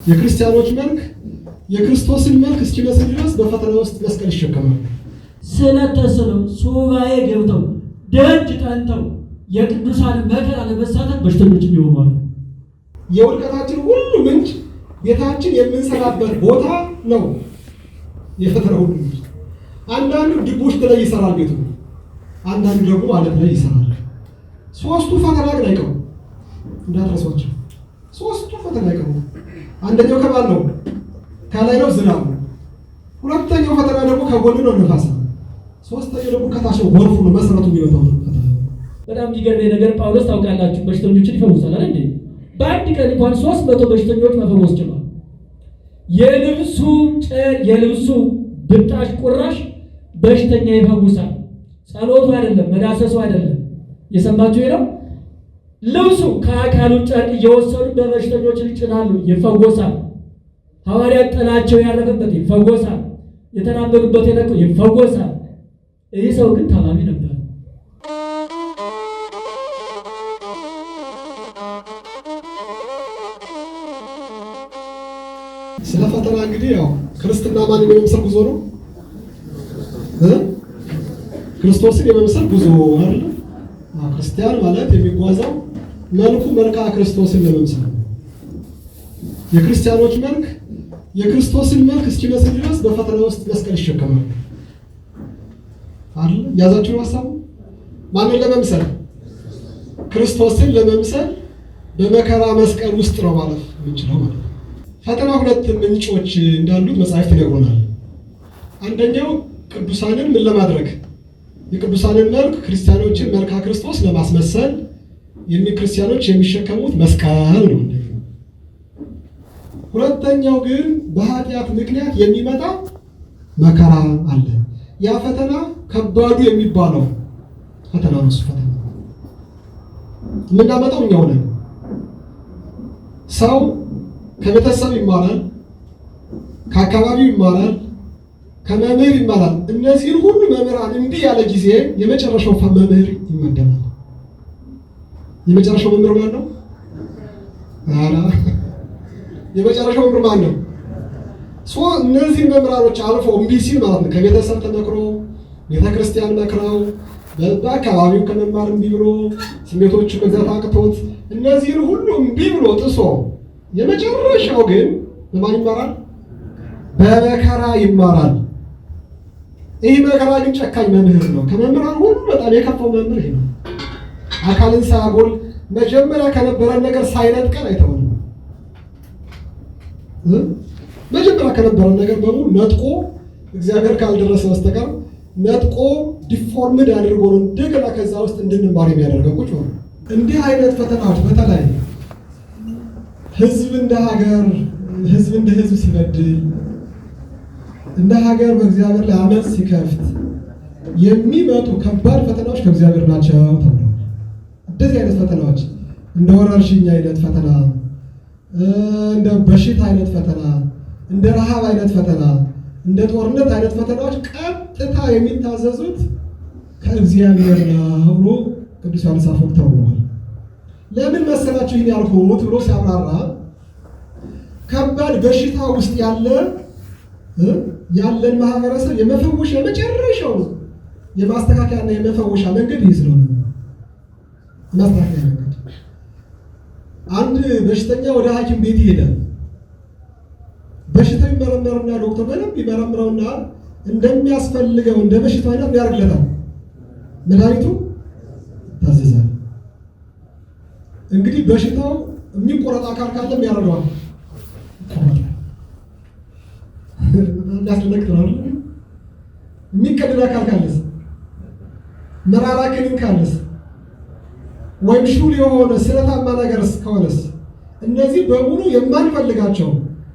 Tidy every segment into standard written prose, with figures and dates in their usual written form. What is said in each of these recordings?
የክርስቲያኖች መልክ የክርስቶስን መልክ እስኪመስል ድረስ በፈተና ውስጥ መስቀል ይሸከማል። ስለተስለው ሱባኤ ገብተው ደጅ ጠንተው የቅዱሳን መከራ ለመሳተፍ በሽተኞችም ይሆናሉ። የውድቀታችን ሁሉ ምንጭ ቤታችን የምንሰራበት ቦታ ነው። የፈተና ሁሉ ምንጭ አንዳንዱ ድቡሽት ላይ ይሰራል ቤቱ፣ አንዳንዱ ደግሞ አለት ላይ ይሰራል። ሶስቱ ፈተና ግን አይቀሩም፣ እንዳትረሷቸው። ሶስቱ ፈተና አይቀሩም። አንደኛው ከማን ነው? ከላይ ነው ዝናቡ። ሁለተኛው ፈተና ደግሞ ከጎን ነው ነፋስ። ሶስተኛው ደግሞ ከታች ነው ጎርፉ ነው መሰረቱ የሚመጣው ፈተና። በጣም የሚገርመኝ ነገር ጳውሎስ ታውቃላችሁ በሽተኞችን ይፈውሳል አይደል እንዴ? በአንድ ቀን እንኳን 300 በሽተኞች መፈወስ ችሏል። የልብሱ ብጣሽ ቁራሽ በሽተኛ ይፈውሳል። ጸሎቱ አይደለም፣ መዳሰሱ አይደለም። የሰማችሁ ነው። ልብሱ ከአካሉ ጨርቅ እየወሰዱ በበሽተኞች ይጭናሉ፣ ይፈወሳል። ሐዋርያት ጥላቸው ያረፈበት ይፈወሳል። የተናበዱበት የነቁ ይፈወሳል። ይህ ሰው ግን ታማሚ ነበር። ስለ ፈተና እንግዲህ ያው ክርስትና ማንን የመምሰል ጉዞ ነው? ክርስቶስን የመምሰል ጉዞ አይደል? ክርስቲያን ማለት የሚጓዘው መልኩ መልክዓ ክርስቶስን ለመምሰል ነው። የክርስቲያኖች መልክ የክርስቶስን መልክ እስኪመስል ድረስ በፈተና ውስጥ መስቀል ይሸከማል አይደል? ያዛችሁ ሐሳቡ ማንን ለመምሰል? ክርስቶስን ለመምሰል በመከራ መስቀል ውስጥ ነው ማለፍ የምንችለው ማለት ነው። ፈተና ሁለት ምንጮች እንዳሉት መጽሐፍት ይነግሩናል። አንደኛው ቅዱሳንን ምን ለማድረግ የቅዱሳንን መልክ ክርስቲያኖችን መልክዓ ክርስቶስ ለማስመሰል ክርስቲያኖች የሚሸከሙት መስቀል ነው። ሁለተኛው ግን በኃጢአት ምክንያት የሚመጣ መከራ አለ። ያ ፈተና ከባዱ የሚባለው ፈተና ነው። እሱ ፈተና የምናመጣው እኛው ነን። ሰው ከቤተሰብ ይማራል፣ ከአካባቢው ይማራል፣ ከመምህር ይማራል። እነዚህን ሁሉ መምህራን እንዲህ ያለ ጊዜ የመጨረሻው መምህር ይመደባል። የመጨረሻው መምህር ማን ነው? የመጨረሻው መምህር ማን ነው? እነዚህ መምህራኖች አልፎ እምቢ ሲል ማለት ነው ከቤተሰብ ተመክሮ ቤተክርስቲያን መክረው በአካባቢው ከመማር እምቢ ብሎ ስሜቶቹ መግዛት አቅቶት እነዚህን ሁሉ እምቢ ብሎ ጥሶ የመጨረሻው ግን በማን ይማራል? በመከራ ይማራል። ይህ መከራ ግን ጨካኝ መምህር ነው። ከመምህራን ሁሉ በጣም የከፋው መምህር ይሄ ነው። አካልን ሳያጎል መጀመሪያ ከነበረን ነገር ሳይነጥቀን አይተውንም። መጀመሪያ ከነበረን ነገር በሙሉ ነጥቆ እግዚአብሔር ካልደረሰ በስተቀር ነጥቆ ዲፎርምድ አድርጎ ነው እንደገና ከዛ ውስጥ እንድንማር የሚያደርገው ቁጭ ነው። እንዲህ አይነት ፈተናዎች በተለይ ህዝብ እንደ ሀገር ሲበድል እንደ ሀገር በእግዚአብሔር ላይ አመፅ ሲከፍት የሚመጡ ከባድ ፈተናዎች ከእግዚአብሔር ናቸው ተብሏል። እንደዚህ አይነት ፈተናዎች እንደ ወረርሽኝ አይነት ፈተና፣ እንደ በሽታ አይነት ፈተና፣ እንደ ረሃብ አይነት ፈተና፣ እንደ ጦርነት አይነት ፈተናዎች ቀጥታ የሚታዘዙት ከእግዚአብሔር ነው ብሎ ቅዱስ ዮሐንስ አፈወርቅ ተብሏል። ለምን መሰላችሁ ይህን ያልኩት ብሎ ሲያብራራ ከባድ በሽታ ውስጥ ያለን ማህበረሰብ የመፈወሻ የመጨረሻው የማስተካከያና የመፈወሻ መንገድ ይህ ስለሆነ ማስተካከያ መንገድ አንድ በሽተኛ ወደ ሐኪም ቤት ይሄዳል። በሽታው ይመረመርና ዶክተር በደንብ ይመረምረውና እንደሚያስፈልገው እንደ በሽታው አይነት ያደርግለታል። መድኃኒቱ ታዘዛል። እንግዲህ በሽታው የሚቆረጥ አካል ካለም ያረዳዋል። ያስደነግጣል። የሚቀደድ አካል ካለስ፣ መራራ ክኒን ካለስ፣ ወይም ሹል የሆነ ስለታማ ነገርስ ከሆነስ፣ እነዚህ በሙሉ የማንፈልጋቸው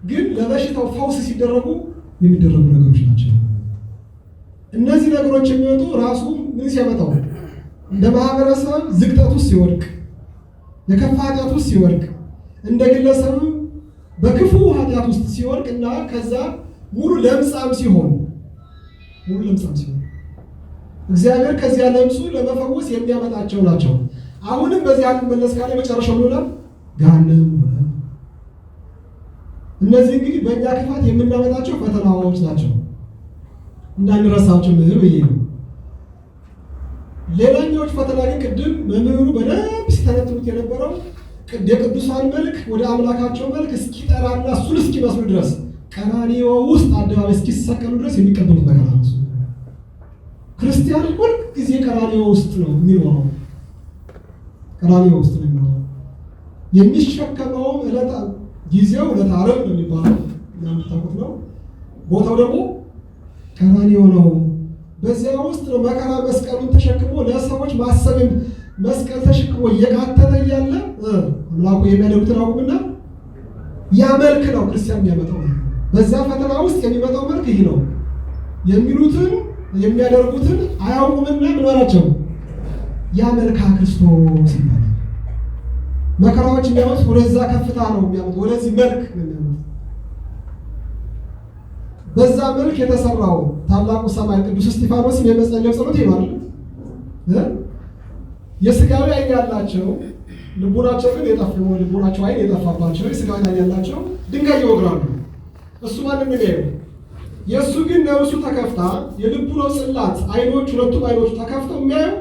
ግን ለበሽታው ፈውስ ሲደረጉ የሚደረጉ ነገሮች ናቸው። እነዚህ ነገሮች የሚወጡ ራሱ ምን ሲያመጣው እንደ ማህበረሰብ ዝቅጠት ውስጥ ሲወድቅ፣ የከፋ ኃጢአት ውስጥ ሲወድቅ፣ እንደ ግለሰብ በክፉ ኃጢአት ውስጥ ሲወድቅ እና ከዛ ሙሉ ለምጻም ሲሆን እግዚአብሔር ከዚያ ለምጹ ለመፈወስ የሚያመጣቸው ናቸው። አሁንም በዚህ አንመለስ ካለ መጨረሻው ይሆናል ገሃነም። እነዚህ እንግዲህ በእኛ ክፋት የምናመጣቸው ፈተናዎች ናቸው። እንዳንረሳቸው ምህር ብዬ ነው። ሌላኛዎች ፈተና ግን ቅድም መምህሩ በደንብ ሲተነትኑት የነበረው የቅዱሳን መልክ ወደ አምላካቸው መልክ እስኪጠራና እሱን እስኪመስሉ ድረስ ቀራንዮ ውስጥ አደባባይ እስኪሰቀሉ ድረስ የሚቀበሉት መከራ ነው። ክርስቲያን ሁልጊዜ ቀራንዮ ውስጥ ነው የሚኖረው። ቀራንዮ ውስጥ ነው የሚኖረው። የሚሸከመውም ጊዜው ዕለተ ዓርብ ነው የሚባለው የምታውቁት ነው። ቦታው ደግሞ ቀራንዮ ነው። በዚያ ውስጥ ነው መከራ መስቀሉን ተሸክሞ ለሰዎች ማሰብን መስቀል ተሸክሞ እየቃተተ እያለ አምላኩ የሚያደርጉትን አቁምና ያ መልክ ነው ክርስቲያን የሚያመጣው። በዛ ፈተና ውስጥ የሚመጣው መልክ ይህ ነው የሚሉትን የሚያደርጉትን አያውቁምና ምን አላቸው? ያ መልካ ክርስቶስ ይባላል። መከራዎች የሚያመጡት ወደዛ ከፍታ ነው የሚያመጡት፣ ወደዚህ መልክ ነው የሚያመጡት። በዛ መልክ የተሰራው ታላቁ ሰማይ ቅዱስ እስጢፋኖስም የመጸለየው ጸሎት ይባላል። የስጋዊ ዓይን ያላቸው ልቡናቸው ግን የጠፋው ልቡናቸው ዓይን የጠፋባቸው የስጋዊ ዓይን ያላቸው ድንጋይ ይወግራሉ። እሱ ማንም ነው። የእሱ ግን ነፍሱ ተከፍታ የልቡ ነው ጽላት ዓይኖች ሁለቱም ዓይኖቹ ተከፍተው የሚያዩ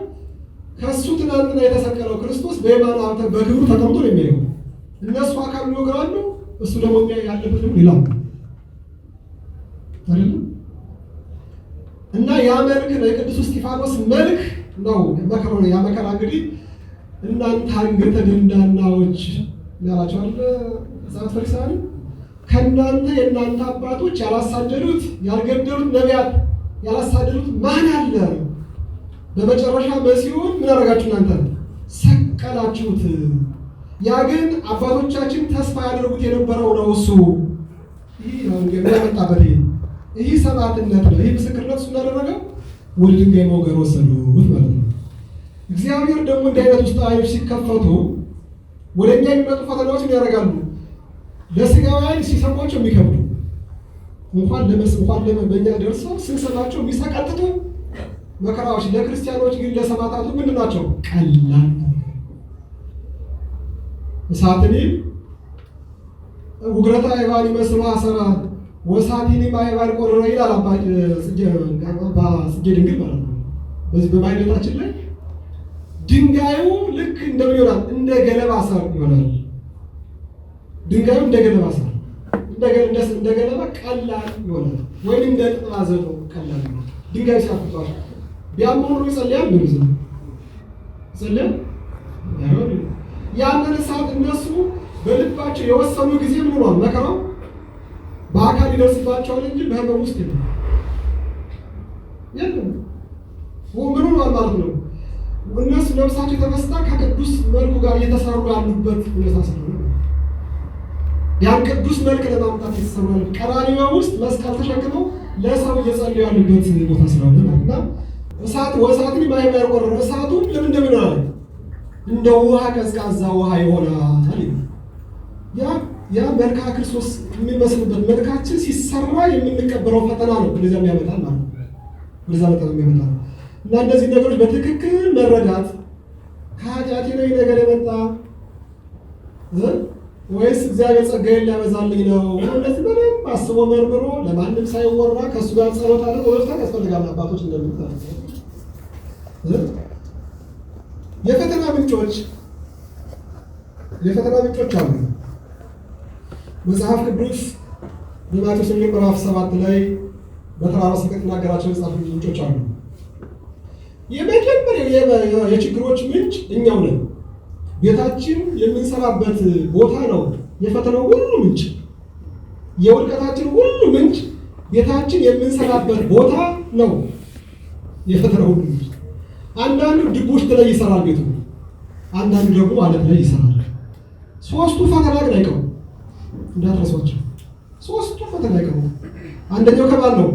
ከእሱ ትናንትና የተሰቀለው ክርስቶስ በየማነ ሀብተ በክብሩ ተቀምጦ ነው የሚያዩ። እነሱ አካል ይወግራሉ፣ እሱ ደግሞ ያለበት ደግሞ ይላል አይደል? እና ያ መልክ ነው የቅዱስ እስጢፋኖስ መልክ ነው መከራ ነው። ያ መከራ እንግዲህ እናንተ አንገተ ደንዳናዎች ያላቸው አለ ዛት ፈሪሳውያን ከእናንተ የእናንተ አባቶች ያላሳደዱት ያልገደሉት ነቢያት ያላሳደዱት ማን አለ? በመጨረሻ መሲሁን ምን አደረጋችሁ? እናንተ ሰቀላችሁት። ያ ግን አባቶቻችን ተስፋ ያደርጉት የነበረው ነው። እሱ ይህ ነው የሚያመጣበት ይህ ሰማዕትነት ነው። ይህ ምስክርነት እሱ እናደረገው ወደ ድንጋይ መውገር ወሰዱት ማለት ነው። እግዚአብሔር ደግሞ እንዲህ አይነት ውስጥ ዓይኖች ሲከፈቱ ወደ እኛ የሚመጡ ፈተናዎች ያደርጋሉ። ለስጋዊ ዓይን ሲሰሟቸው የሚከብዱ እንኳን በእኛ ደርሰው ስንሰማቸው የሚሰቀጥጡ መከራዎች፣ ለክርስቲያኖች ግን ለሰማዕታቱ ምንድን ናቸው? ቀላል እሳትኒ ውግረታ አይባል ይመስሉ አሰራ ወሳቲኒ ማይባል ቆረረ ይላል አባ ጽጌ ድንግል ማለት ነው። በዚህ በማይነታችን ላይ ድንጋዩ ልክ እንደምን ይሆናል? እንደ ገለባ ሳር ይሆናል። ድንጋዩ እንደ ገለባ ሳር እንደ ገለባ ቀላል ይሆናል። ወይም እንደ ጥራዘው ቀላል ይሆናል። ድንጋዩ ሲያፍቷል ቢያምኑ ይጸልያል ነው ይጸልያል። ያንን እሳት እነሱ በልባቸው የወሰኑ ጊዜ ምን ሆኗል? መከራው በአካል ይደርስባቸዋል እንጂ በህመም ውስጥ የለም። ምን ሆኗል ማለት ነው? እነሱ ነፍሳቸው ተመስጣ ከቅዱስ መልኩ ጋር እየተሰሩ ያሉበት ሁኔታ ስለሆነ ያን ቅዱስ መልክ ለማምጣት የተሰሩ ቀራንዮ ውስጥ መስቀል ተሸክመው ለሰው እየጸለዩ ያሉበት ቦታ ስለሆነ እና እሳት ወሳትን ማይባል ቆረረ እሳቱ ለምን እንደምናል እንደ ውሃ ቀዝቃዛ ውሃ ይሆናል። ያ መልካ ክርስቶስ የሚመስልበት መልካችን ሲሰራ የምንቀበለው ፈተና ነው። ወደዛ የሚያመጣል ማለት ነው። ወደዛ በጣም የሚያመጣል እና እንደዚህ ነገሮች በትክክል መረዳት ከኃጢአቴ ነው ነገር የመጣ ወይስ እግዚአብሔር ጸጋዬን ሊያበዛልኝ ነው? እንደዚህ በደንብ አስቦ መርምሮ ለማንም ሳይወራ ከእሱ ጋር ጸሎት አለ ወርታ ያስፈልጋል። አባቶች እንደምታውቁ የፈተና ምንጮች አሉ። መጽሐፍ ቅዱስ በማቴዎስ ወንጌል ምዕራፍ 7 ላይ በተራራ ስብከት የተናገራቸው መጽሐፍ ምንጮች አሉ። የመጀመሪያው የችግሮች ምንጭ እኛው ነን። ቤታችን የምንሰራበት ቦታ ነው የፈተናው ሁሉ ምንጭ። የውድቀታችን ሁሉ ምንጭ ቤታችን የምንሰራበት ቦታ ነው የፈተናው ሁሉ ምንጭ። አንዳንዱ ድቦች ላይ ይሰራል ቤቱ፣ አንዳንዱ ደግሞ አለት ላይ ይሰራል። ሶስቱ ፈተና ግን አይቀሩም፣ እንዳትረሷቸው። ሶስቱ ፈተና አይቀሩም። አንደኛው ከማን ነው?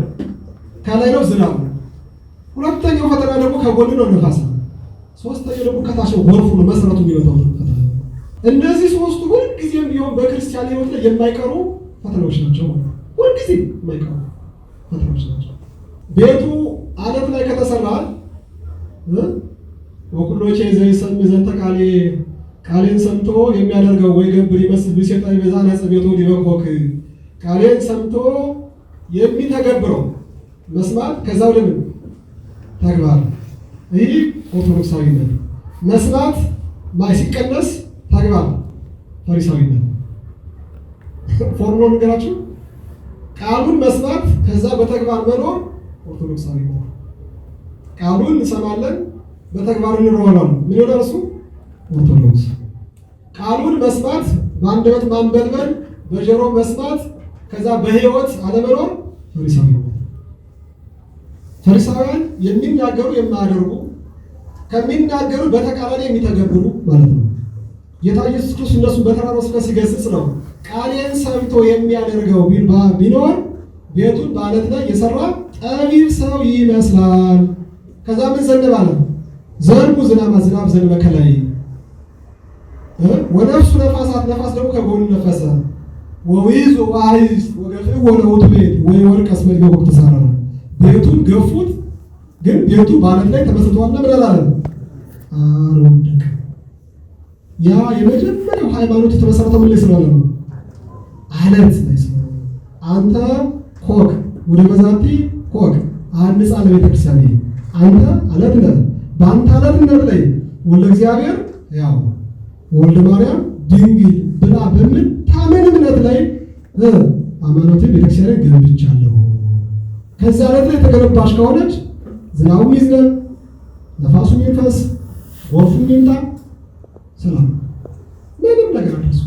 ከላይ ነው ዝናብ። ሁለተኛው ፈተና ደግሞ ከጎን ነው ነፋስ። ሶስተኛው ደግሞ ከታች ነው ጎርፉ ነው መሰረቱ የሚወጣው ፈተና። እነዚህ ሶስቱ ሁልጊዜም ቢሆን በክርስቲያን ሕይወት ላይ የማይቀሩ ፈተናዎች ናቸው። ሁልጊዜ የማይቀሩ ፈተናዎች ናቸው። ቤቱ አለት ላይ ከተሰራ ወኩሎቼ ዘይሰም ዘንተ ቃሌን ሰምቶ የሚያደርገው ወይ ገብር ይመስል ብሴጣ ይበዛ ነጽ ቤቱ ሊበኮክ ቃሌን ሰምቶ የሚተገብረው መስማት ከዛው ለምን ተግባር። ይህ ኦርቶዶክሳዊነት። መስማት ሲቀነስ ተግባር ፈሪሳዊነት። ፎርሙላውን ንገራችሁ። ቃሉን መስማት ከዛ በተግባር መኖር ኦርቶዶክሳዊነት። ቃሉን እንሰማለን በተግባር እንኖራለን። ምን ይሆናል እሱ? ኦርቶዶክስ። ቃሉን መስማት በአንደበት ማንበልበል፣ በጆሮ መስማት ከዛ በሕይወት አለመኖር ፈሪሳዊነት። ፈሪሳውያን የሚናገሩ የማያደርጉ፣ ከሚናገሩ በተቃራኒ የሚተገብሩ ማለት ነው። ጌታ ኢየሱስ ክርስቶስ እነሱን በተራራው ስፍራ ሲገስጽ ነው ቃሌን ሰምቶ የሚያደርገው ቢኖር ቤቱን በዓለት ላይ የሰራ ጠቢብ ሰው ይመስላል። ከዛ ምን ዘነበ አለ? ዘንቡ ዝናብ ዘነበ ከላይ ወነፍሱ ነፋሳት፣ ነፋስ ደግሞ ከጎኑ ነፈሰ። ወይዝ ወአይዝ ወገፍዕ ወለውቱ ቤት ወይ ወርቅ አስመልገ ወቅት ተሳረረ። ቤቱን ገፉት፣ ግን ቤቱ በዓለት ላይ ተመስርቷልና ምን አላለም? አልወደቀም። ያ የመጀመሪያው ሃይማኖት የተመሰረተው ምን ላይ ስለሆነ ነው? ዓለት ላይ ስለሆነ። አንተ ኮክ ወደ መዛቲ ኮክ አንጻ ለቤተክርስቲያን አንተ ዓለት ነህ። በአንተ ዓለትነት ላይ ወልደ እግዚአብሔር ያው ወልደ ማርያም ድንግል ብላ በምታምን እምነት ላይ ሃይማኖትን ቤተክርስቲያንን ገንብቻለሁ። ከዛ ዓለት ላይ የተገነባች ከሆነች ዝናቡም ይዝነብ፣ ነፋሱም ይንፈስ፣ ጎርፉም ይምጣ፣ ሰላም ምንም ነገር አደረሱ።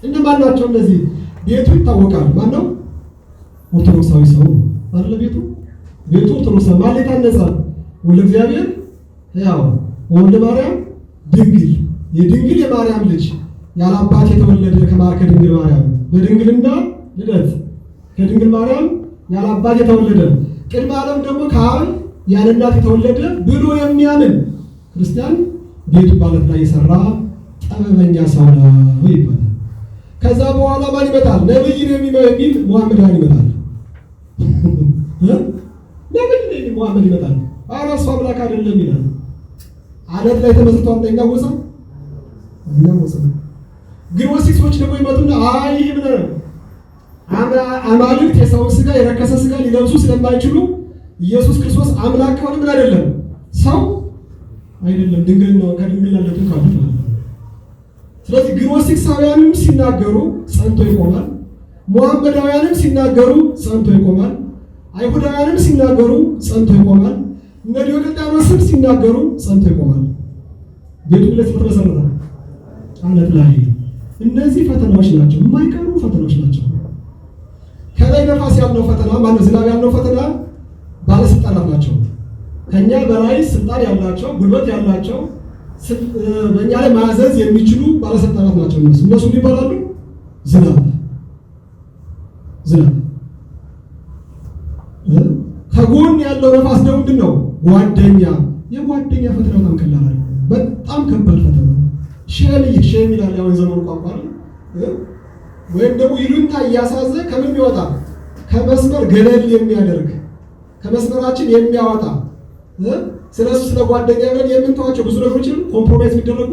እነማን ናቸው እነዚህ? ቤቱ ይታወቃል። ማን ነው? ኦርቶዶክሳዊ ሰው አይደለ? ቤቱ ኦርቶዶክስ ማለት የታነጸ ወልደ እግዚአብሔር ያው ወልደ ማርያም ድንግል፣ የድንግል የማርያም ልጅ ያለ አባት የተወለደ ከድንግል ማርያም በድንግልና ልደት ከድንግል ማርያም ያለ አባት የተወለደ ቅድመ ዓለም ደግሞ ከአብ ያለ እናት የተወለደ ብሎ የሚያምን ክርስቲያን ቤቱ በዓለት ላይ የሰራ ጠበበኛ ሰው ነው ይባላል። ከዛ በኋላ ማን ይመጣል? ነብይ ነው የሚል ሙሐመዳን ይመጣል። ነብይ ነው የሚል ሙሐመድ ይመጣል። እሱ አምላክ አይደለም ይላል። ዓለት ላይ ተመስርቷል። እናወሳ ግኖስቲኮች ደግሞ ይመጡና ይህ ምን ነው አማልክት የሰው ስጋ የረከሰ ስጋ ሊለብሱ ስለማይችሉ ኢየሱስ ክርስቶስ አምላክ ከሆነ ምን አይደለም ሰው አይደለም፣ ድንግል ነው። ከድንግል አለቱ ካሉ ስለዚህ ግኖስቲክሳውያንም ሲናገሩ ጸንቶ ይቆማል። ሙሐመዳውያንም ሲናገሩ ጸንቶ ይቆማል። አይሁዳውያንም ሲናገሩ ጸንቶ ይቆማል። እነ ዲዮቅልጥያኖስም ሲናገሩ ጸንቶ ይቆማል። ቤቱ ላይ ስለተመሰረተ ዓለት ላይ እነዚህ ፈተናዎች ናቸው፣ የማይቀሩ ፈተናዎች ናቸው። ከላይ ነፋስ ያለው ፈተና ማነው? ዝናብ ያለው ፈተና ባለስልጣናት ናቸው። ከኛ በላይ ስልጣን ያላቸው ጉልበት ያላቸው በእኛ ላይ ማዘዝ የሚችሉ ባለስልጣናት ናቸው። እነሱ ይባላሉ ዝናብ። ከጎን ያለው ነፋስ ደግሞ ምንድን ነው? ጓደኛ። የጓደኛ ፈተና በጣም ቀላል አይደለም፣ በጣም ከባድ ፈተና። ሼም ይላል ያው የዘመኑ ቋንቋ ወይም ደግሞ ይሉንታ እያሳዘ ከምን የሚወጣ ከመስመር ገለል የሚያደርግ ከመስመራችን የሚያወጣ ስለሱ ስለ ጓደኛ ብለን የምንተዋቸው ብዙ ነገሮች ኮምፕሮማይዝ የሚደረጉ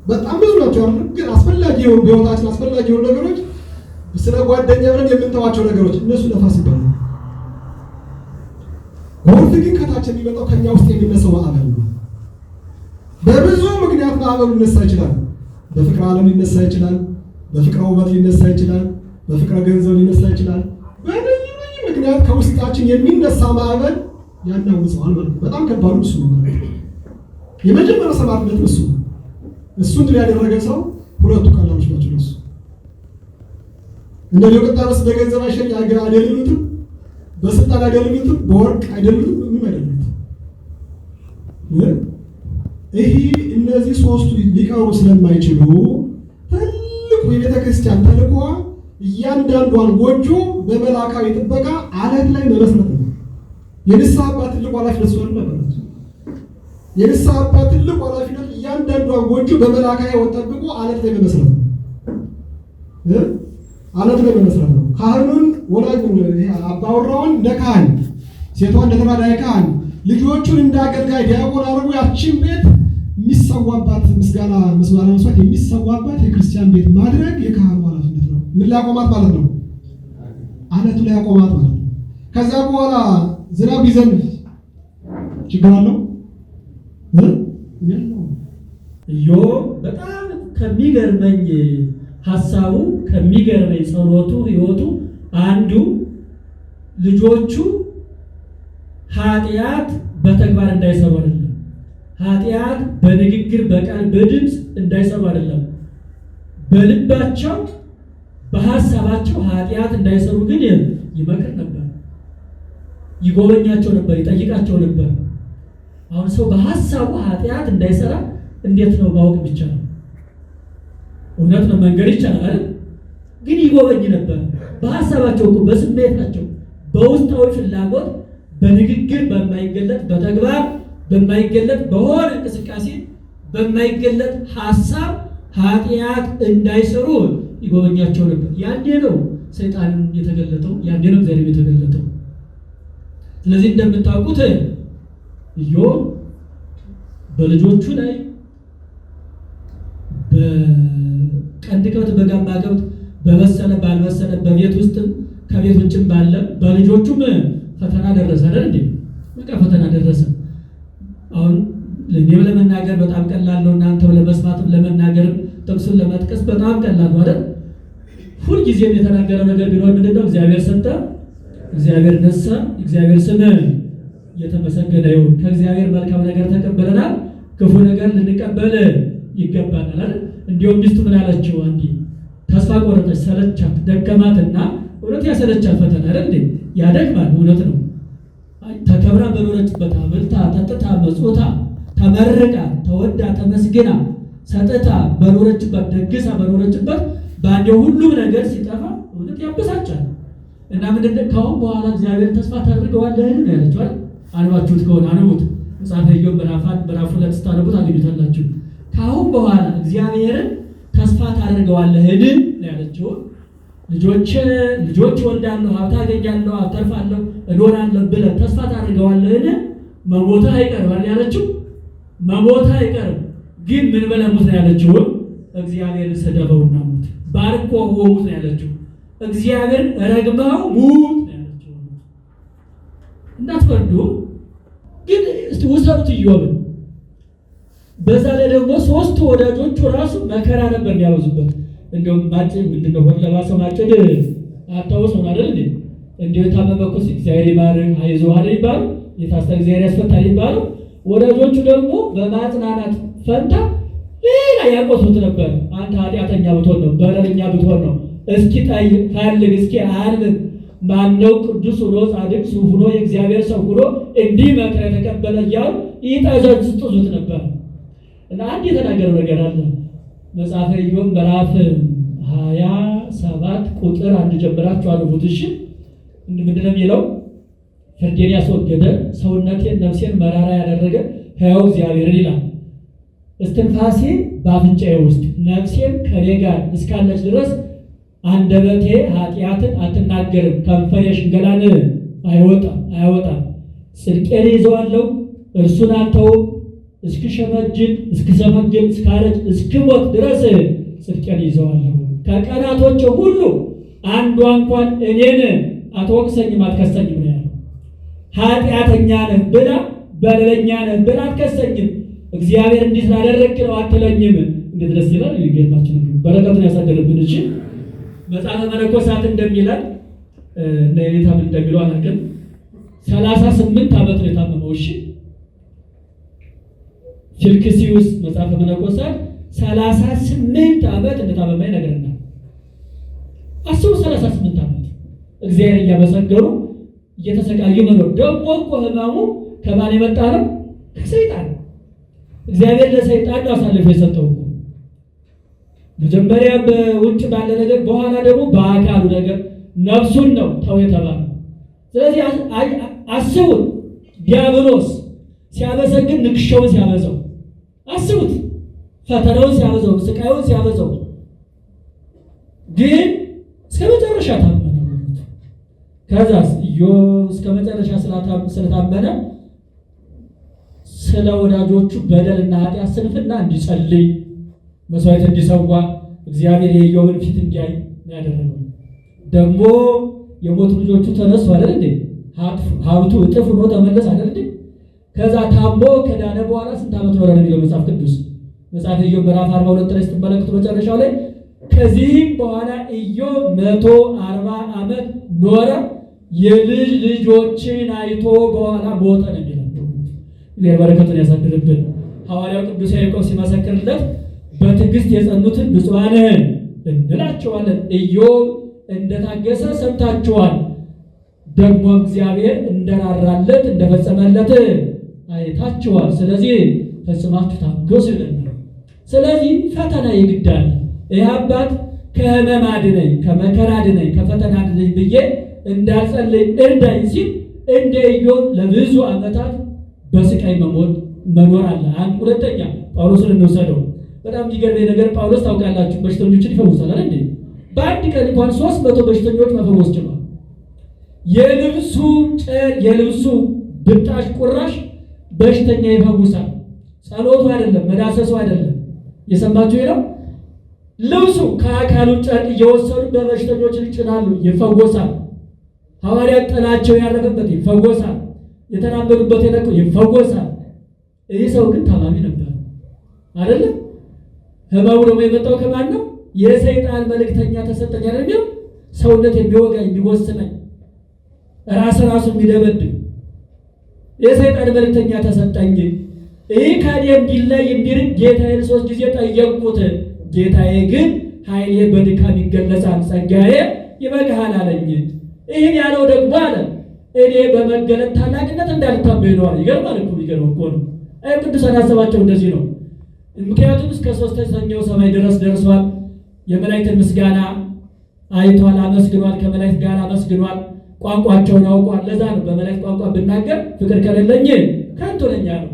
በጣም ብዙ ናቸው አይደል? ግን አስፈላጊ የሆኑ በህይወታችን አስፈላጊ የሆኑ ነገሮች ስለ ጓደኛ ብለን የምንተዋቸው ነገሮች እነሱ ነፋስ ይባላሉ። ጎርፍ ግን ከታች የሚመጣው ከኛ ውስጥ የሚነሳው ማዕበል ነው። በብዙ ምክንያት ማዕበሉ ሊነሳ ይችላል። በፍቅር ዓለም ሊነሳ ይችላል። በፍቅር ውበት ሊነሳ ይችላል። በፍቅር ገንዘብ ሊነሳ ይችላል። በልዩ ምክንያት ከውስጣችን የሚነሳ ማዕበል ያናውፀዋል ማለት ነው። በጣም ከባዱ እሱ ነው ማለት ነው። የመጀመሪያው ሰማዕትነት እሱን ድል ያደረገ ሰው ሁለቱ ቀላሎች ናቸው። እሱ እንደ ዲዮቅልጥያኖስ በገንዘብ አይደሉትም፣ በስልጣን አይደሉትም፣ በወርቅ አይደሉትም፣ ምንም አይደሉትም። ይሄ እነዚህ ሶስቱ ሊቀሩ ስለማይችሉ ትልቁ የቤተ ክርስቲያን ተልእኮ እያንዳንዷን ጎጆ በመላካዊ ጥበቃ ዓለት ላይ መመስረት ነው። የንስሐ አባት ትልቁ ኃላፊነት ስለሆነ ነበር። የንስሐ አባት ትልቁ ኃላፊነት እያንዳንዷን ጎጆ በመላካዊ ጠብቆ ዓለት ላይ መመስረት ነው። ዓለት ላይ መመስረት ነው። ካህኑን ወላጅ አባወራውን እንደ ካህን፣ ሴቷን እንደ ተራዳይ ካህን፣ ልጆቹን እንደ አገልጋይ ዲያቆን አድርጎ ያችን ቤት የሚሰዋባት ምስጋና መስዋዕት የሚሰዋባት የክርስቲያን ቤት ማድረግ የካህኑ ኃላፊነት ነው። ምን ላቆማት ማለት ነው? አለቱ ላይ ያቆማት ማለት ነው። ከዛ በኋላ ዝናብ ቢዘንብ ችግር አለው? ኢዮብ በጣም ከሚገርመኝ ሐሳቡ ከሚገርመኝ ጸሎቱ ሕይወቱ አንዱ ልጆቹ ኃጢአት በተግባር እንዳይሰሩ አይደለም፣ ኃጢአት በንግግር በቃል በድምፅ እንዳይሰሩ አይደለም፣ በልባቸው በሐሳባቸው ኃጢአት እንዳይሰሩ ግን ይመክር ነበር፣ ይጎበኛቸው ነበር፣ ይጠይቃቸው ነበር። አሁን ሰው በሐሳቡ ኃጢአት እንዳይሰራ እንዴት ነው ማወቅ የሚቻለው? እውነት ነው መንገድ ይቻላል፣ ግን ይጎበኝ ነበር። በሐሳባቸው እኮ በስሜታቸው በውስጣዊ ፍላጎት በንግግር በማይገለጥ በተግባር በማይገለጥ በሆነ እንቅስቃሴ በማይገለጥ ሐሳብ ኃጢአት እንዳይሰሩ ይጎበኛቸው ነበር። ያኔ ነው ሰይጣን የተገለጠው፣ ያኔ ነው እግዚአብሔር የተገለጠው። ስለዚህ እንደምታውቁት ኢዮብ በልጆቹ ላይ በቀንድ ከብት በጋማ ከብት በበሰለ ባልበሰለ በቤት ውስጥም ከቤት ውጭም ባለ በልጆቹም ፈተና ደረሰ አይደል እንዴ? በቃ ፈተና ደረሰ። አሁን ለኔም ለመናገር በጣም ቀላል ነው፣ እናንተም ለመስማትም ለመናገርም ጥቅሱን ለመጥቀስ በጣም ቀላል ነው አይደል? ሁልጊዜም የተናገረው ነገር ቢኖር ምንድነው? እግዚአብሔር ሰጠ፣ እግዚአብሔር ነሳ፣ እግዚአብሔር ስም የተመሰገነ ይሁን። ከእግዚአብሔር መልካም ነገር ተቀበለናል፣ ክፉ ነገር ልንቀበል ይገባናል አይደል? እንዲሁም ሚስቱ ምን አለችው? አንዴ ተስፋ ቆረጠች፣ ሰለቻት፣ ደከማትና እውነት ያሰለቻት ፈተና አይደል እንዴ? ያደክማል፣ እውነት ነው። ተከብራ በኖረችበት አብልታ ጠጥታ መጽውታ ተመርቃ ተወዳ ተመስግና ሰጥታ በኖረችበት ደግሳ በኖረችበት ባንዴው ሁሉም ነገር ሲጠፋ እውነት ያበሳጫል። እና ምንድነው ከአሁን በኋላ እግዚአብሔር ተስፋ ታደርገዋለህ ነው ያለችው አይደል? አንባችሁት ከሆነ አንቡት። መጽሐፈ ኢዮብ ምዕራፍ 2 ስታነቡት አገኙታላችሁ። ከአሁን በኋላ እግዚአብሔርን ተስፋ ታደርገዋለህን ነው ያለችው። ልጆች ወልዳለሁ፣ ሀብት አገኛለሁ፣ አተርፋለሁ፣ እኖራለሁ ብለህ ተስፋ ታደርገዋለህን? መሞትህ አይቀርም ያለችው። መሞትህ አይቀርም ግን ምን ብለህ ሙት ነው ያለችው? እግዚአብሔርን ስደበውና ሙት፣ ባርኮ ሙት ነው ያለችው። እግዚአብሔርን ረግመው ሙት ነው ያለችው። እንዳትፈርዱ ግን እስቲ ውሰዱት ኢዮብን። በዛ ላይ ደግሞ ሶስቱ ወዳጆቹ ራሱ መከራ ነበር የሚያበዙበት። እንደውም ማጭድ ምንድነው ሆድ ለባሰው ማጭድ አታውስ ሆነ አይደል እንዴ? እንዴው ታመመኩስ እግዚአብሔር ይባርክ አይዞህ አይደል ይባሉ፣ የታሰረ እግዚአብሔር ያስፈታል ይባሉ። ወዳጆቹ ደግሞ በማጽናናት ፈንታ ሌላ ያቆሱት ነበር። አንተ ኃጢአተኛ ብትሆን ነው፣ በደለኛ ብትሆን ነው፣ እስኪ ፈልግ፣ እስኪ አንብብ፣ ማነው ቅዱስ ሆኖ ጻድቅ ሆኖ የእግዚአብሔር ሰው ሆኖ እንዲህ መከራ የተቀበለ እያሉ ይጠዘጥዙት ነበር። እና አንድ የተናገረው ነገር አለ። መጽሐፈ ኢዮብ ምዕራፍ 27 ቁጥር 1 ጀምራችሁ አንብቡት። እሺ ምንድን ነው የሚለው? ፍርዴን ያስወገደ ሰውነቴን ነፍሴን መራራ ያደረገ ሕያው እግዚአብሔርን ይላል። እስትንፋሴ በአፍንጫዬ ውስጥ ነፍሴን ከኔ ጋር እስካለች ድረስ አንደበቴ ኃጢአትን አትናገርም፣ ከንፈሬ ሽንገላን አያወጣም። ጽድቄን ይዘዋለሁ፣ እርሱን አልተውም። እስክሸመግል እስካረጅ እስክሞት ድረስ ጽድቄን ይዘዋለሁ። ከቀናቶች ሁሉ አንዷ እንኳን እኔን አትወቅሰኝም አትከሰኝም ነው ያለው። ኃጢአተኛ ነህ ብላ በደለኛ ነህ ብላ አትከሰኝም። እግዚአብሔር እንዲህ ስላደረግክ ነው አትለኝም። እንዴት ደስ ይላል! ይገርማችሁ ነው። በረከቱን ያሳደረብን። እሺ መጽሐፈ መነኮሳት እንደሚላል እንደ እኔታም እንደሚለው አላውቅም 38 ዓመት ነው የታመመው። እሺ ፊልክስዩስ መጽሐፈ መነኮሳት 38 ዓመት እንደታመመ ይነግረናል። አስቡ 38 ዓመት እግዚአብሔር እያመሰገኑ እየተሰቃዩ መኖር። ደግሞ እኮ ህመሙ ከማን የመጣ ነው? ከሰይጣን። እግዚአብሔር ለሰይጣን ነው አሳልፎ የሰጠው። መጀመሪያ በውጭ ባለ ነገር፣ በኋላ ደግሞ በአካሉ ነገር ነፍሱን ነው ተው የተባለው። ስለዚህ አስቡት፣ ዲያብሎስ ሲያመሰግን ንክሻውን ሲያበዛው አስቡት፣ ፈተናውን ሲያበዛው፣ ስቃዩን ሲያበዛው፣ ግን እስከ መጨረሻ ታመነ። ከዛስ ኢዮብ እስከ መጨረሻ ስለታመነ ስለ ወዳጆቹ በደልና ኃጢአት ስንፍና እንዲጸልይ መስዋዕት እንዲሰዋ እግዚአብሔር የኢዮብን ፊት እንዲያይ ያደረገው። ደግሞ የሞቱ ልጆቹ ተነሱ አይደል እንዴ? ሀብቱ እጥፍ ሆኖ ተመለሰ አይደል እንዴ? ከዛ ታሞ ከዳነ በኋላ ስንት ዓመት ኖረ ነው የሚለው መጽሐፍ ቅዱስ? መጽሐፈ ኢዮብ ምዕራፍ 42 ላይ ስትመለከቱ መጨረሻው ላይ ከዚህም በኋላ ኢዮብ 140 ዓመት ኖረ፣ የልጅ ልጆችን አይቶ በኋላ ሞተ ነው የሚለው። እግዚአብሔር በረከቱን ያሳድርብን። ሐዋርያው ቅዱስ ያዕቆብ ሲመሰክርለት በትዕግስት የጸኑትን ብፁዓን እንላቸዋለን። ኢዮብ እንደታገሰ ሰምታችኋል፣ ደግሞ እግዚአብሔር እንደራራለት እንደፈጸመለት አይታችኋል። ስለዚህ ፈጽማችሁ ታገሱ ይለናል። ስለዚህ ፈተና ይግዳል። ይህ አባት ከሕመም አድነኝ፣ ከመከራ አድነኝ፣ ከፈተና አድነኝ ብዬ እንዳልጸልይ እርዳኝ ሲል እንደ ኢዮብ ለብዙ ዓመታት በስቃይ መኖር አለ። ሁለተኛ ጳውሎስን እንወሰደው። በጣም የሚገርመኝ ነገር ጳውሎስ ታውቃላችሁ በሽተኞችን ይፈውሳል አይደል እንዴ? በአንድ ቀን እንኳን 300 በሽተኞች መፈወስ ችሏል። የልብሱ ብጣሽ ቁራሽ በሽተኛ ይፈውሳል። ጸሎቱ አይደለም፣ መዳሰሱ አይደለም። የሰማችሁ ነው። ልብሱ ከአካሉ ጨርቅ እየወሰዱ በበሽተኞች ይጭናሉ፣ ይፈወሳል። ሐዋርያት ጥላቸው ያረፈበት ይፈወሳል። የተራመዱበት የነቀው ይፈወሳል። ይህ ሰው ግን ታማሚ ነበር አይደለም? ሕማሙ ደግሞ የመጣው ከማን ነው? የሰይጣን መልእክተኛ ተሰጠኝ አይደል? ሰውነት የሚወጋ የሚወስነኝ ራሱ የሚደበድብ የሰይጣን መልእክተኛ ተሰጠኝ። ይህ ከኔ እንዲለይ እንዲርቅ ጌታዬን 3 ጊዜ ጠየቅኩት። ጌታዬ ግን ኃይሌ በድካም ይገለጻል፣ ጸጋዬ ይበቃሃል አለኝ። ይህን ያለው ደግሞ አለ እኔ በመገለጥ ታላቅነት እንዳልታበይ ነው አለ። ይገርማል እኮ ይገርም እኮ ነው። አይ ቅዱሳን ያሰባቸው እንደዚህ ነው። ምክንያቱም እስከ 3ኛው ሰማይ ድረስ ደርሷል። የመላእክትን ምስጋና አይቷል፣ አመስግኗል። ከመላእክት ጋር አመስግኗል። ቋንቋቸውን አውቋል። ለዛ ነው በመላእክት ቋንቋ ብናገር ፍቅር ከሌለኝ ከንቱ ነኝ አለው።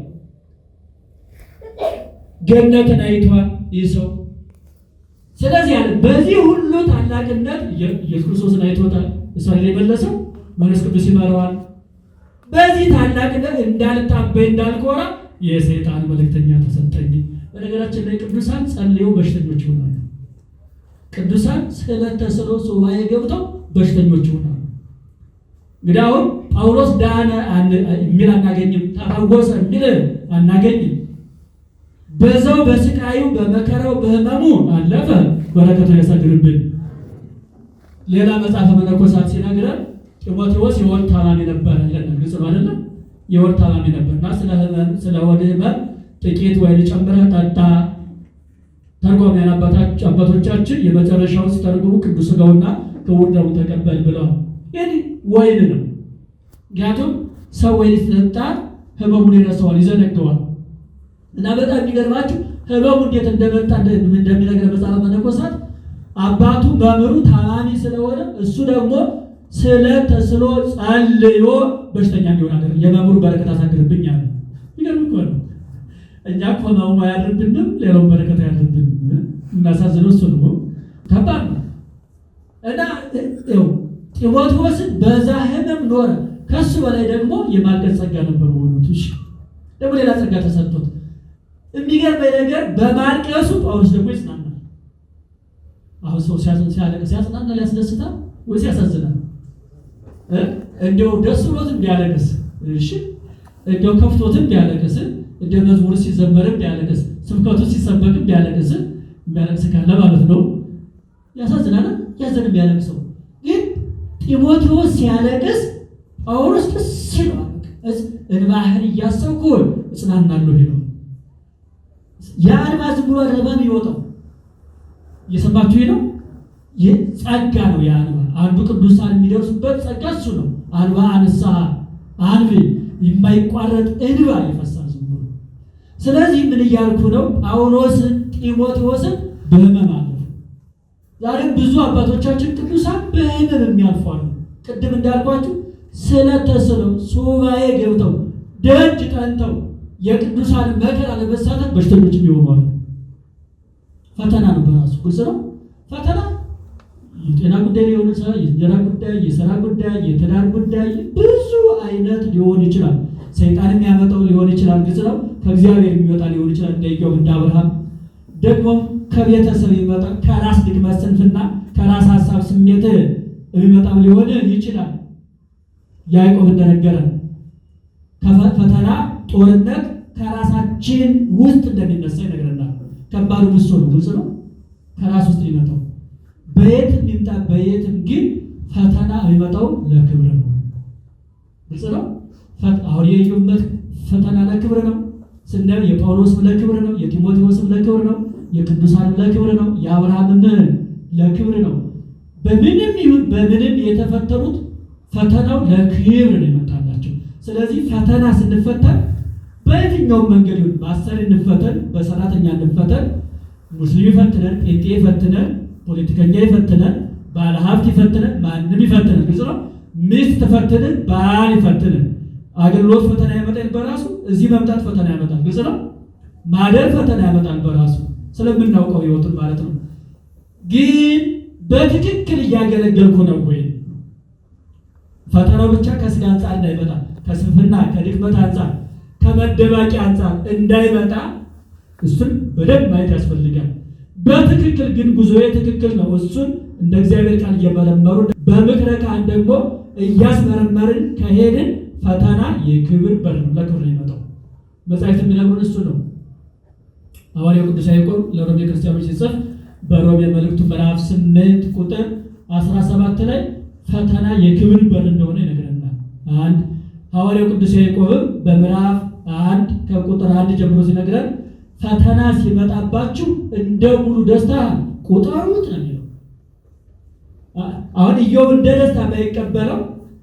ገነትን አይቷል ይህ ሰው። ስለዚህ ያለ በዚህ ሁሉ ታላቅነት ኢየሱስ ክርስቶስን አይቶታል። እሷን የመለሰው መንፈስ ቅዱስ ይመራዋል። በዚህ ታላቅነት እንዳልታበይ እንዳልኮራ የሰይጣን መልእክተኛ ተሰጠኝ። በነገራችን ላይ ቅዱሳን ጸልየው በሽተኞች ይሆናሉ። ቅዱሳን ስለተስሎ ሱባኤ ገብተው በሽተኞች ይሆናሉ። እንግዲህ አሁን ጳውሎስ ዳነ የሚል አናገኝም፣ ተፈወሰ የሚል አናገኝም። በዛው በስቃዩ በመከራው በሕመሙ አለፈ። በረከቱን ያሳድርብን። ሌላ መጽሐፈ መነኮሳት ሲነግረን ጢሞቴዎስ የሆድ ታማሚ ነበር ይለናል። ግልጽ ነው አይደለም? የሆድ ታማሚ ነበርና ስለ ሆድ ሕመም ጥቂት ወይን ጨምረህ ጠጣ። ተርጓሚያን አባቶቻችን የመጨረሻውን ሲተረጉሙ ቅዱስ ሥጋውና ክቡር ደሙን ተቀበል ብለዋል። ይህ ወይን ነው። ምክንያቱም ሰው ወይን ሲጠጣ ሕመሙን ይረሳዋል፣ ይዘነገዋል። እና በጣም የሚገርማችሁ ሕመሙ እንዴት እንደመጣ እንደሚነግረን መጽሐፈ መነኮሳት አባቱ መምህሩ ታማሚ ስለሆነ እሱ ደግሞ ተስሎ ጸልዮ በሽተኛ እንዲሆን አደረገ። የመምህሩ በረከት አሳድርብኝ አለ። ይገርም እኮ ነው። እኛ እኮ ሕመሙ አያድርብንም፣ ሌላውን በረከት አያድርብንም። እናሳዝነው እሱ ነው። ከባድ ነው። እና ጢሞቴዎስን በዛ ሕመም ኖረ። ከሱ በላይ ደግሞ የማልቀስ ጸጋ ነበር። ወሉት ደግሞ ሌላ ጸጋ ተሰጥቶት የሚገርመኝ ነገር በማልቀሱ ጳውሎስ ደግሞ ይጽናናል። አሁን ሰው ሲያለቅስ ያጽናናል፣ ያስደስታል ወይስ ያሳዝናል? እንደው ደስ ብሎትም ቢያለቅስ እሺ፣ እንደው ከፍቶትም ቢያለቅስ፣ እንደ መዝሙር ሲዘመርም ቢያለቅስ፣ ስብከቱ ሲሰበክም ቢያለቅስ፣ የሚያለቅስ ካለ ማለት ነው ያሳዝናል። ያዘን ቢያለቅሰው ግን ጢሞቴዎስ ሲያለቅስ ጳውሎስ ደስ ይለዋል። እንባህን እያሰብኩ እጽናናለሁ ይላል። የአንባ ዝም ብሎ ረበም ይወጣው እየሰማችሁ ነው። ይህ ጸጋ ነው። የአንባ አንዱ ቅዱሳን የሚደርሱበት ጸጋ እሱ ነው። አንባ አንሳ አንብ የማይቋረጥ እንባ ይፈሳል ዝም ብሎ። ስለዚህ ምን እያልኩ ነው? ጳውሎስን ጢሞቴዎስን በሕመም አለፉ። ዛሬም ብዙ አባቶቻችን ቅዱሳን በሕመም የሚያልፏሉ። ቅድም እንዳልኳችሁ ስለተስለው ሱባኤ ገብተው ደጅ ጠንተው የቅዱሳን መከራ ለመሳተፍ በሽተኞች ይሆናሉ። ፈተና ነው በራሱ ግልጽ ነው። ፈተና የጤና ጉዳይ ሊሆን ይችላል፣ የእንጀራ ጉዳይ፣ የሥራ ጉዳይ፣ የትዳር ጉዳይ ብዙ አይነት ሊሆን ይችላል። ሰይጣን የሚያመጣው ሊሆን ይችላል፣ ግልጽ ነው። ከእግዚአብሔር የሚመጣ ሊሆን ይችላል፣ እንደ ኢዮብ እንደ አብርሃም። ደግሞ ከቤተሰብ ይመጣ፣ ከራስ ድክመት ስንፍና፣ ከራስ ሀሳብ ስሜት የሚመጣም ሊሆን ይችላል። ያዕቆብ እንደነገረን ፈተና፣ ጦርነት ከራሳችን ውስጥ እንደሚነሳ ይነግረናል። ከባዱ ብሶ ነው። ግልጽ ነው። ከራስ ውስጥ የሚመጣው በየትም ይምጣ በየትም ግን ፈተና የሚመጣው ለክብር ነው። ግልጽ ነው። አሁን የኢዮብ ፈተና ለክብር ነው ስንል የጳውሎስም ለክብር ነው፣ የጢሞቴዎስም ለክብር ነው፣ የቅዱሳንም ለክብር ነው፣ የአብርሃምም ለክብር ነው። በምንም ይሁን በምንም የተፈተኑት ፈተናው ለክብር ነው የመጣላቸው። ስለዚህ ፈተና ስንፈተን በየትኛውም መንገድ ይሁን በአሰሪ እንፈተን፣ በሰራተኛ እንፈተን፣ ሙስሊም ይፈትነን፣ ጴንጤ ይፈትነን፣ ፖለቲከኛ ይፈትነን፣ ባለሀብት ይፈትነን፣ ማንም ይፈትነን። ግልጽ ነው። ሚስት ትፈትንን፣ ባል ይፈትነን። አገልግሎት ፈተና ያመጣል በራሱ። እዚህ መምጣት ፈተና ያመጣል። ግልጽ ነው። ማደር ፈተና ያመጣል በራሱ ስለምናውቀው ህይወቱን ማለት ነው። ግን በትክክል እያገለገልኩ ነው ወይ? ፈተናው ብቻ ከስጋ አንጻር እንዳይመጣ፣ ከስንፍና ከድክመት አንጻር፣ ከመደባቂያ አንጻር እንዳይመጣ እሱን በደንብ ማየት ያስፈልጋል። በትክክል ግን ጉዞዬ ትክክል ነው፣ እሱን እንደ እግዚአብሔር ቃል እየመረመሩ በምክረ ካህን ደግሞ እያስመረመርን ከሄድን ፈተና የክብር በር ነው፣ ለክብር ነው የሚመጣው። መጽሐፍት የሚነግሩን እሱ ነው። ሐዋርያው ቅዱስ ያዕቆብ ለሮሜ ክርስቲያኖች ሲጽፍ በሮሜ መልእክቱ ምዕራፍ 8 ቁጥር 17 ላይ ፈተና የክብር በር እንደሆነ ይነግረናል። አንድ ሐዋርያው ቅዱስ ያዕቆብ በምዕራፍ 1 ከቁጥር 1 ጀምሮ ሲነግረን ፈተና ሲመጣባችሁ እንደ ሙሉ ደስታ ቁጠሩት ነው የሚለው። አሁን ኢዮብ እንደ ደስታ ባይቀበለው፣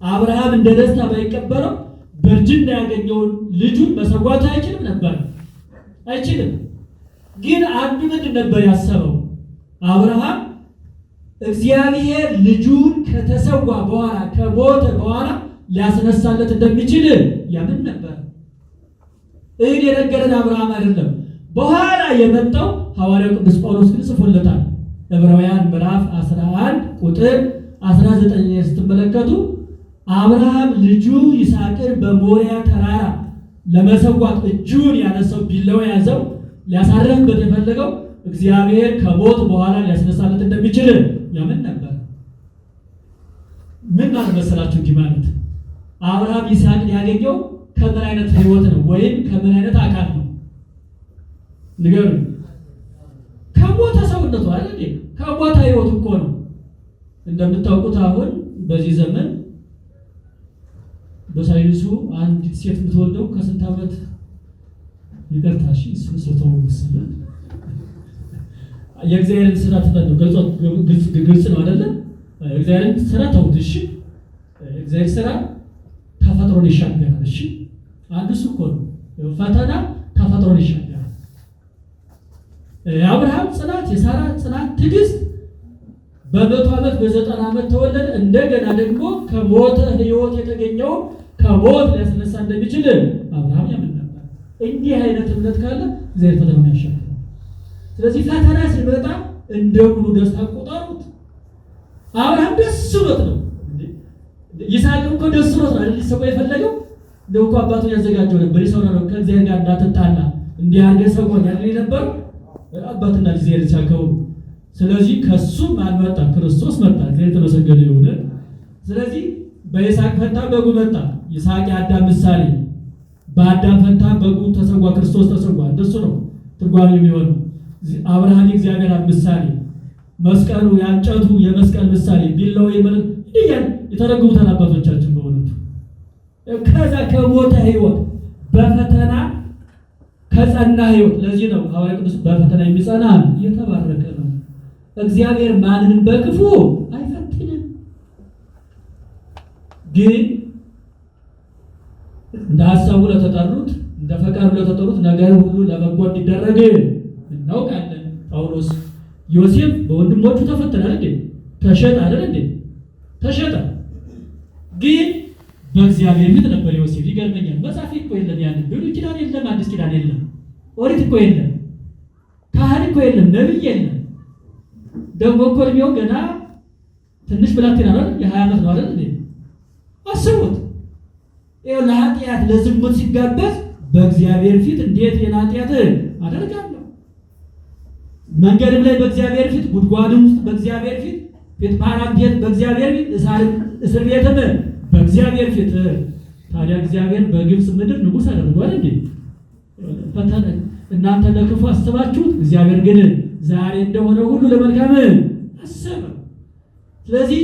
አብርሃም እንደ ደስታ ባይቀበለው በእርጅና ያገኘውን ልጁን መሰዋት አይችልም ነበር፣ አይችልም። ግን አንዱ ምንድን ነበር ያሰበው? አብርሃም እግዚአብሔር ልጁን ከተሰዋ በኋላ ከሞተ በኋላ ሊያስነሳለት እንደሚችል ያምን ነበር። ይህን የነገረን አብርሃም አይደለም፣ በኋላ የመጣው ሐዋርያው ቅዱስ ጳውሎስ ግን ጽፎለታል። ዕብራውያን ምዕራፍ 11 ቁጥር 19 ስትመለከቱ አብርሃም ልጁ ይስሐቅን በሞሪያ ተራራ ለመሰዋት እጁን ያነሳው ቢላዋ ያዘው ሊያሳርፍበት የፈለገው እግዚአብሔር ከሞት በኋላ ሊያስነሳለት እንደሚችል ያምን ነበር። ምን ማለት መሰላችሁ? እንዲህ ማለት አብርሃም ይስሐቅን ያገኘው ከምን አይነት ህይወት ነው? ወይም ከምን አይነት አካል ነው? ንገሩኝ። ከሞተ ሰውነቱ አይደል? ከሞተ ህይወት እኮ ነው። እንደምታውቁት አሁን በዚህ ዘመን በሳይንሱ አንዲት ሴት የምትወልደው ከስንት ዓመት ይቀርታሽ ስለተው መስለ የእግዚአብሔርን ስራ ተጠንቀቁ። ግልጽ ነው አይደለ? የእግዚአብሔርን ስራ ተውት። እሺ፣ የእግዚአብሔር ስራ ተፈጥሮን ይሻገራል። እሺ፣ አንዱ እሱ እኮ ነው። ፈተና ተፈጥሮን ይሻገራል። የአብርሃም ጽናት፣ የሳራ ጽናት፣ ትዕግስት በ100 ዓመት በ90 ዓመት ተወለደ። እንደገና ደግሞ ከሞተ ህይወት የተገኘው ከሞት ሊያስነሳ እንደሚችል አብርሃም ያምን ነበር። እንዲህ አይነት እምነት ካለ እግዚአብሔር ፈተናውን ያሻግራል። ስለዚህ ፈተና ሲመጣ እንደ ሙሉ ደስታ ቆጠሩት። አብርሃም ደስ ብሎት ነው። ይስሐቅ እኮ ደስ ብሎት ነው አይደል? ሊሰዋ የፈለገው እንደው እኮ አባቱን ያዘጋጀው ነበር። ይሰው ነው ከእግዚአብሔር ጋር እንዳትጣላ እንዲያርገ ሰውን ያለ ነበር አባትና ልጅ ሲያከው። ስለዚህ ከሱም አልመጣ ክርስቶስ መጣ። እግዚአብሔር የተመሰገነ ይሁን። ስለዚህ በይስሐቅ ፈንታ በጉ መጣ። ይስሐቅ የአዳም ምሳሌ፣ በአዳም ፈንታ በጉ ተሰዋ፣ ክርስቶስ ተሰዋ። እንደሱ ነው ትርጓሜ የሚሆነው። አብርሃም የእግዚአብሔር ምሳሌ፣ መስቀሉ የእንጨቱ የመስቀል ምሳሌ፣ ቢላው ይያን የተረጉሙታል አባቶቻችን በእውነቱ። ከዛ ከሞተ ህይወት በፈተና ከጸና ህይወት። ለዚህ ነው ሐዋርያው ቅዱስ በፈተና የሚጸና የተባረከ ነው። እግዚአብሔር ማንንም በክፉ አይፈትንም። ግን እንደ ሐሳቡ ለተጠሩት እንደ ፈቃዱ ለተጠሩት ነገር ሁሉ ለበጎ እንዲደረግ እናውቃለን። ጳውሎስ ዮሴፍ በወንድሞቹ ተፈተነ አይደል? ተሸጠ አይደል? ተሸጠ። ግን በእግዚአብሔር ፊት ነበር ዮሴፍ። ይገርመኛል። መጽሐፍ እኮ የለም፣ ያን ብሉይ ኪዳን የለም፣ አዲስ ኪዳን የለም፣ ኦሪት እኮ የለም፣ ካህን እኮ የለም፣ ነብይ የለም። ደግሞ እኮ እድሜው ገና ትንሽ ብላቴና ነው። የ20 ዓመት ነው አይደል? አስቡት። ይኸው ለኃጢአት ለዝሙት ሲጋበዝ በእግዚአብሔር ፊት እንዴት የኃጢአት አደርጋለሁ፣ መንገድም ላይ በእግዚአብሔር ፊት፣ ጉድጓድም ውስጥ በእግዚአብሔር ፊት፣ በአራም ቤት በእግዚአብሔር ፊት፣ እስር ቤትም በእግዚአብሔር ፊት። ታዲያ እግዚአብሔር በግብፅ ምድር ንጉሥ አደረገዋል እንዴ? ፈተና እናንተ ለክፉ አስባችሁት፣ እግዚአብሔር ግን ዛሬ እንደሆነ ሁሉ ለመልካም አሰበ። ስለዚህ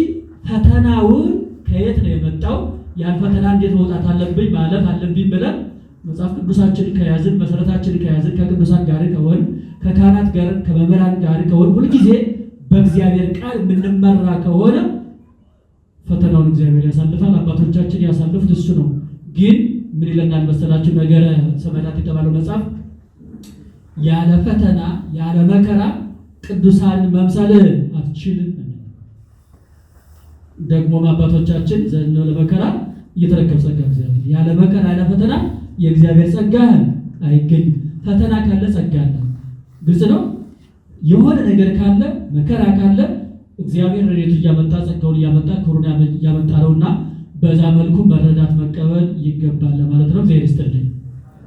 ፈተናውን ከየት ነው የመጣው? ያን ፈተና እንዴት መውጣት አለብኝ ማለፍ አለብኝ ብለን መጽሐፍ ቅዱሳችንን ከያዝን መሰረታችንን ከያዝን ከቅዱሳን ጋር ከሆን ከካህናት ጋር ከመምህራን ጋር ከሆን ሁልጊዜ በእግዚአብሔር ቃል የምንመራ ከሆነ ፈተናውን እግዚአብሔር ያሳልፋል። አባቶቻችን ያሳልፉት እሱ ነው። ግን ምን ይለናል መሰላችሁ? ነገረ ሰማዕታት የተባለው መጽሐፍ ያለ ፈተና ያለ መከራ ቅዱሳን መምሰል አትችልም። ደግሞ አባቶቻችን ዘነው ለመከራ እየተረከበ ጸጋ እግዚአብሔር ያለ መከራ ያለ ፈተና የእግዚአብሔር ጸጋ አይገኝም። ፈተና ካለ ጸጋ አለ። ግልጽ ነው። የሆነ ነገር ካለ መከራ ካለ እግዚአብሔር ረድኤቱ እያመጣ ጸጋውን እያመጣ ክብሩን እያመጣ ነውና በዛ መልኩ መረዳት መቀበል ይገባል ማለት ነው። እግዚአብሔር ይስጥልኝ።